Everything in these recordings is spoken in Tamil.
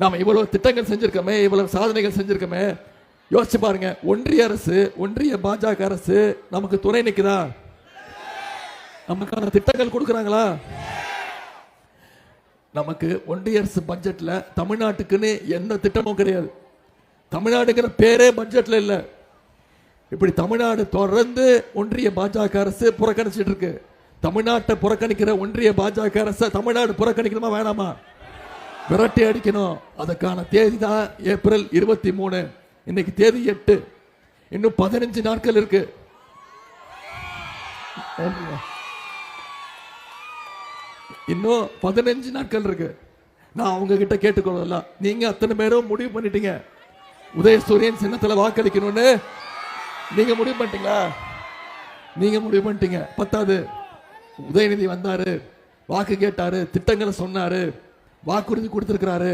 நாம இவ்வளவு திட்டங்கள் செஞ்சிருக்கோமே, இவ்வளவு சாதனைகள் செஞ்சிருக்கோமே. யோசிச்சு பாருங்க, ஒன்றிய அரசு, ஒன்றிய பாஜக அரசு நமக்கு துணை நிக்குதா? நமக்கான திட்டங்கள் கொடுக்கறாங்களா? நமக்கு ஒன்றிய அரசு பட்ஜெட்ல தமிழ்நாட்டுக்குன்னு எந்த திட்டமும் கிடையாது. தமிழ்நாடுங்கிற பேரே பட்ஜெட்ல இல்ல. இப்படி தமிழ்நாடு தொடர்ந்து ஒன்றிய பாஜக அரசு புறக்கணிச்சிட்டு இருக்கு. தமிழ்நாட்டை புறக்கணிக்கிற ஒன்றிய பாஜக அரசு தமிழ்நாடு புறக்கணிக்கணுமா வேணாமா? விரட்டி அடிக்கணும். அதுக்கான தேதி தான் ஏப்ரல் 23. இன்னைக்கு தேதி 8. இன்னும் 15 நாட்கள் இருக்கு. இன்னும் 15 நாட்கள் இருக்கு. நான் அவங்க கிட்ட கேட்டுக்கொள்ளலாம், நீங்க அத்தனை பேரும் முடிவு பண்ணிட்டீங்க உதயசூரியன் சின்னத்துல வாக்களிக்கணும்னு. நீங்க முடிவு பண்ணிட்டீங்களா? நீங்க முடிவு பண்ணிட்டீங்க. பத்தாது, உதயநிதி வந்தாரு, வாக்கு கேட்டாரு, திட்டங்களை சொன்னாரு, வாக்குறுதி கொடுத்திருக்கிறாரு,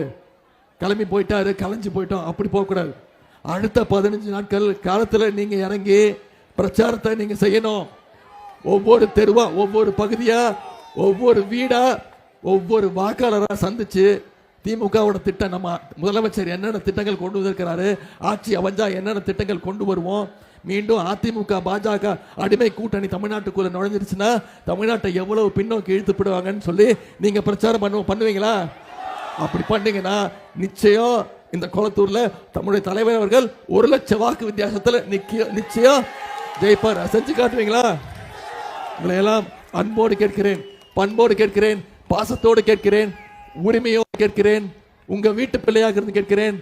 கிளம்பி போயிட்டாரு, கலைஞ்சு போயிட்டோம். அப்படி போகக்கூடாது. அடுத்த 15 நாட்கள் காலத்துல நீங்க இறங்கி பிரச்சாரத்தை நீங்க செய்யணும். ஒவ்வொரு தெருவா, ஒவ்வொரு பகுதியா, ஒவ்வொரு வீடா, ஒவ்வொரு வாக்காளரா சந்திச்சு திமுகவோட திட்டம், நம்ம முதலமைச்சர் என்னென்ன திட்டங்கள் கொண்டு வந்திருக்கிறாரு, ஆட்சி அமைஞ்சா என்னென்ன திட்டங்கள் கொண்டு வருவோம், மீண்டும் அதிமுக பாஜக அடிமை கூட்டணி தமிழ்நாட்டுக்குள்ள நுழைஞ்சிருச்சுன்னா தமிழ்நாட்டை எவ்வளவு பின்னோக்கி இழுத்துப்படுவாங்கன்னு சொல்லி நீங்க பிரச்சாரம் பண்ணுவீங்களா? அப்படி பண்ணீங்கன்னா நிச்சயம் இந்த கொளத்தூர்ல தமிழக தலைவர் அவர்கள் 1 லட்சம் வாக்கு வித்தியாசத்துல நிச்சயம் ஜெயிப்பார். செஞ்சு காட்டுவீங்களா? உங்களை எல்லாம் அன்போடு கேட்கிறேன், பண்போடு கேட்கிறேன், பாசத்தோடு கேட்கிறேன், உரிமையோடு கேட்கிறேன், உங்க வீட்டு பிள்ளையாக இருந்து கேட்கிறேன்.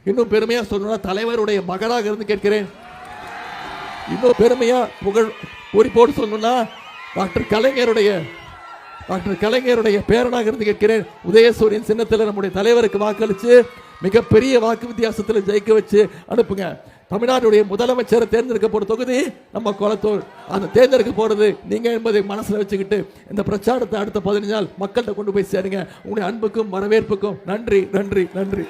இன்னும் பெருமையா சொல்லணும்னா தலைவருடைய மகனாக இருந்து கேட்கிறேன். இன்னும் பெருமையா புகழ் குறிப்போடு சொல்லணும்னா டாக்டர் கலைஞருடைய பேரனாக இருந்து கேட்கிறேன். உதயசூரியன் சின்னத்தில் நம்முடைய தலைவருக்கு வாக்களிச்சு மிகப்பெரிய வாக்கு வித்தியாசத்தில் ஜெயிக்க வச்சு அனுப்புங்க. தமிழ்நாடுடைய முதலமைச்சரை தேர்ந்தெடுக்க போற தொகுதி நம்ம கொளத்தூர். அந்த தேர்ந்தெடுக்க போறது நீங்க என்பதை மனசுல வச்சுக்கிட்டு இந்த பிரச்சாரத்தை அடுத்த 15 நாள் மக்கள்கிட்ட கொண்டு போய் சேருங்க. உங்களுடைய அன்புக்கும் வரவேற்புக்கும் நன்றி, நன்றி, நன்றி.